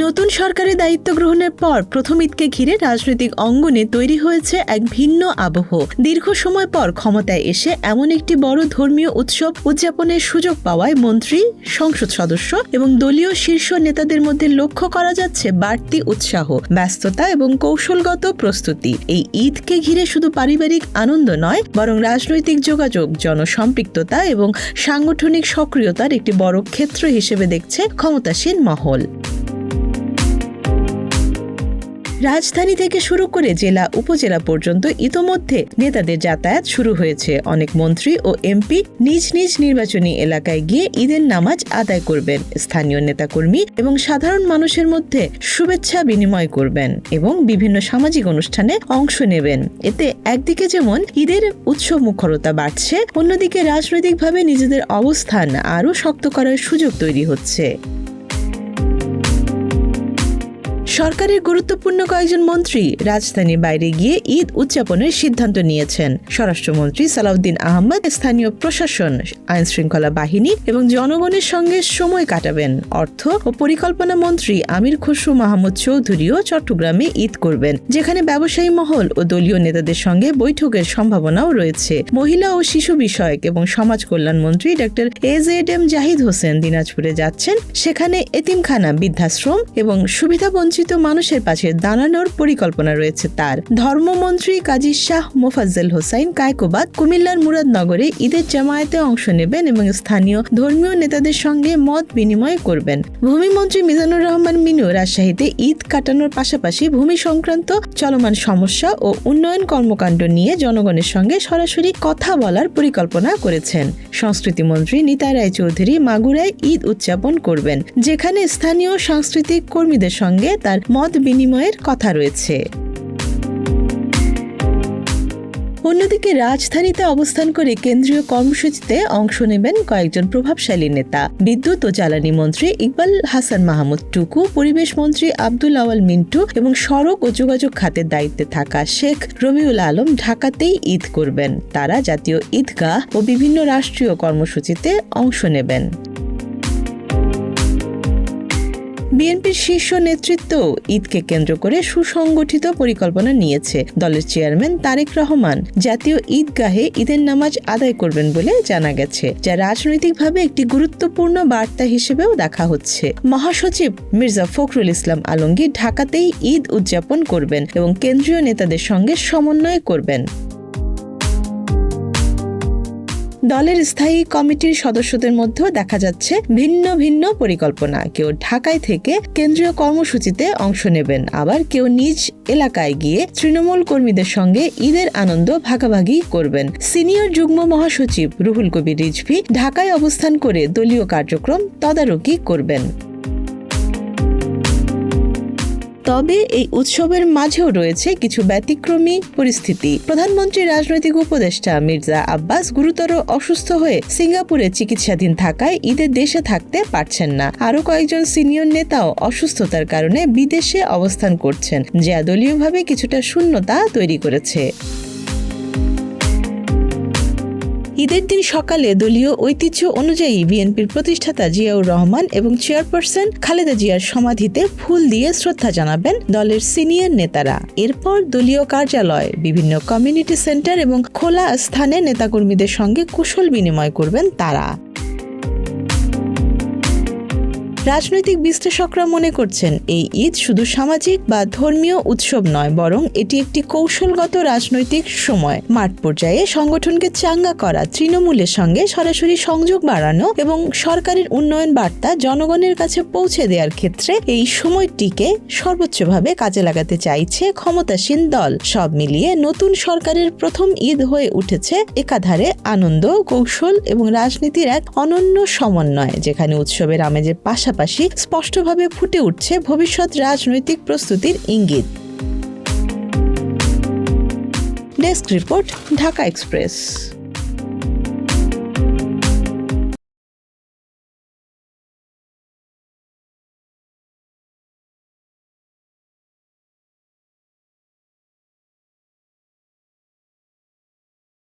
নতুন সরকারের দায়িত্ব গ্রহণের পর প্রথম ঈদকে ঘিরে রাজনৈতিক অঙ্গনে তৈরি হয়েছে এক ভিন্ন আবহ। দীর্ঘ সময় পর ক্ষমতায় এসে এমন একটি বড় ধর্মীয় উৎসব উদযাপনের সুযোগ পাওয়ায় মন্ত্রী, সংসদ সদস্য এবং দলীয় শীর্ষ নেতাদের মধ্যে লক্ষ্য করা যাচ্ছে বাড়তি উৎসাহ, ব্যস্ততা এবং কৌশলগত প্রস্তুতি। এই ঈদকে ঘিরে শুধু পারিবারিক আনন্দ নয়, বরং রাজনৈতিক যোগাযোগ, জনসম্পৃক্ততা এবং সাংগঠনিক সক্রিয়তার একটি বড় ক্ষেত্র হিসেবে দেখছে ক্ষমতাসীন মহল। রাজধানী থেকে শুরু করে জেলা উপজেলা পর্যন্ত ইতোমধ্যে নেতাদের যাতায়াত শুরু হয়েছে। অনেক মন্ত্রী ও এমপি নিজ নিজ নির্বাচনী এলাকায় গিয়ে ঈদের নামাজ আদায় করবেন, স্থানীয় নেতাকর্মী এবং সাধারণ মানুষের মধ্যে শুভেচ্ছা বিনিময় করবেন এবং বিভিন্ন সামাজিক অনুষ্ঠানে অংশ নেবেন। এতে একদিকে যেমন ঈদের উৎসব মুখরতা বাড়ছে, অন্যদিকে রাজনৈতিকভাবে নিজেদের অবস্থান আরও শক্ত করার সুযোগ তৈরি হচ্ছে। সরকারের গুরুত্বপূর্ণ কয়েকজন মন্ত্রী রাজধানীর বাইরে গিয়ে ঈদ উদযাপনের সিদ্ধান্ত নিয়েছেন। স্বরাষ্ট্রমন্ত্রী সালাউদ্দিন আহমেদ স্থানীয় প্রশাসন, আইনশৃঙ্খলা বাহিনী এবং জনগণের সঙ্গে সময় কাটাবেন। অর্থ ও পরিকল্পনা মন্ত্রী আমির খসরু মাহমুদ চৌধুরীও চট্টগ্রামে ঈদ করবেন, যেখানে ব্যবসায়ী মহল ও দলীয় নেতাদের সঙ্গে বৈঠকের সম্ভাবনাও রয়েছে। মহিলা ও শিশু বিষয়ক এবং সমাজ কল্যাণ মন্ত্রী ডক্টর AZM জাহিদ হোসেন দিনাজপুরে যাচ্ছেন। সেখানে এতিমখানা, বৃদ্ধাশ্রম এবং সুবিধাবঞ্চিত মানুষের পাশে দাঁড়ানোর পরিকল্পনা রয়েছে তার। ধর্মমন্ত্রী কাজী শাহ মোফাজ্জল হোসাইন কায়কোবাদ কুমিল্লার মুরাদনগরে ঈদের জামায়াতে অংশ নেবেন এবং স্থানীয় ধর্মীয় নেতাদের সঙ্গে মত বিনিময় করবেন। ভূমিমন্ত্রী মিজানুর রহমান মিনু রাজশাহীতে ঈদ কাটানোর পাশাপাশি ভূমি সংক্রান্ত চলমান সমস্যা ও উন্নয়ন কর্মকাণ্ড নিয়ে জনগণের সঙ্গে সরাসরি কথা বলার পরিকল্পনা করেছেন। সংস্কৃতি মন্ত্রী নিতাই রায়চৌধুরী মাগুরায় ঈদ উদযাপন করবেন, যেখানে স্থানীয় সাংস্কৃতিক কর্মীদের সঙ্গে তার মত বিনিময়ের কথা রয়েছে। অন্যদিকে রাজধানীতে অবস্থান করে কেন্দ্রীয় কর্মসূচিতে অংশ নেবেন কয়েকজন প্রভাবশালী নেতা। বিদ্যুৎ ও জ্বালানি মন্ত্রী ইকবাল হাসান মাহমুদ টুকু, পরিবেশ মন্ত্রী আব্দুল আওয়াল মিন্টু এবং সড়ক ও যোগাযোগ খাতের দায়িত্বে থাকা শেখ রবিউল আলম ঢাকাতেই ঈদ করবেন। তারা জাতীয় ঈদগাহ ও বিভিন্ন রাষ্ট্রীয় কর্মসূচিতে অংশ নেবেন। বিএনপির শীর্ষ নেতৃত্ব ঈদকে কেন্দ্র করে সুসংগঠিত পরিকল্পনা নিয়েছে। দলের চেয়ারম্যান তারেক রহমান জাতীয় ঈদগাহে ঈদের নামাজ আদায় করবেন বলে জানা গেছে, যা রাজনৈতিকভাবে একটি গুরুত্বপূর্ণ বার্তা হিসেবেও দেখা হচ্ছে। মহাসচিব মির্জা ফখরুল ইসলাম আলমগীর ঢাকাতেই ঈদ উদযাপন করবেন এবং কেন্দ্রীয় নেতাদের সঙ্গে সমন্বয় করবেন। দলের স্থায়ী কমিটির সদস্যদের মধ্যেও দেখা যাচ্ছে ভিন্ন ভিন্ন পরিকল্পনা। কেউ ঢাকায় থেকে কেন্দ্রীয় কর্মসূচিতে অংশ নেবেন, আবার কেউ নিজ এলাকায় গিয়ে তৃণমূল কর্মীদের সঙ্গে ঈদের আনন্দ ভাগাভাগি করবেন। সিনিয়র যুগ্ম মহাসচিব রুহুল কবির রিজভী ঢাকায় অবস্থান করে দলীয় কার্যক্রম তদারকি করবেন। তবে এই উৎসবের মাঝেও রয়েছে কিছু ব্যতিক্রমী পরিস্থিতি। প্রধানমন্ত্রীর রাজনৈতিক উপদেষ্টা মির্জা আব্বাস গুরুতর অসুস্থ হয়ে সিঙ্গাপুরে চিকিৎসাধীন থাকায় ঈদের দেশে থাকতে পারছেন না। আরও কয়েকজন সিনিয়র নেতাও অসুস্থতার কারণে বিদেশে অবস্থান করছেন, যা দলীয়ভাবে কিছুটা শূন্যতা তৈরি করেছে। ঈদের দিন সকালে দলীয় ঐতিহ্য অনুযায়ী বিএনপির প্রতিষ্ঠাতা জিয়াউর রহমান এবং চেয়ারপারসন খালেদা জিয়ার সমাধিতে ফুল দিয়ে শ্রদ্ধা জানাবেন দলের সিনিয়র নেতারা। এরপর দলীয় কার্যালয়, বিভিন্ন কমিউনিটি সেন্টার এবং খোলা স্থানে নেতাকর্মীদের সঙ্গে কুশল বিনিময় করবেন তারা। রাজনৈতিক বিশ্লেষকরা মনে করছেন এই ঈদ শুধু সামাজিক বা ধর্মীয় উৎসব নয়, বরং এটি একটি কৌশলগত রাজনৈতিক সময়। মাঠ পর্যায়ে সংগঠনকে চাঙ্গা করা, তৃণমূলের সঙ্গে সরাসরি সংযোগ বাড়ানো এবং সরকারের উন্নয়ন বার্তা জনগণের কাছে পৌঁছে দেওয়ার ক্ষেত্রে এই সময়টিকে সর্বোচ্চভাবে কাজে লাগাতে চাইছে ক্ষমতাসীন দল। সব মিলিয়ে নতুন সরকারের প্রথম ঈদ হয়ে উঠেছে একাধারে আনন্দ, কৌশল এবং রাজনীতির এক অনন্য সমন্বয়, যেখানে উৎসবের আমেজের পাশাপাশি স্পষ্টভাবে ফুটে উঠছে ভবিষ্যৎ রাজনৈতিক প্রস্তুতির ইঙ্গিত। Desk report, Dhaka express.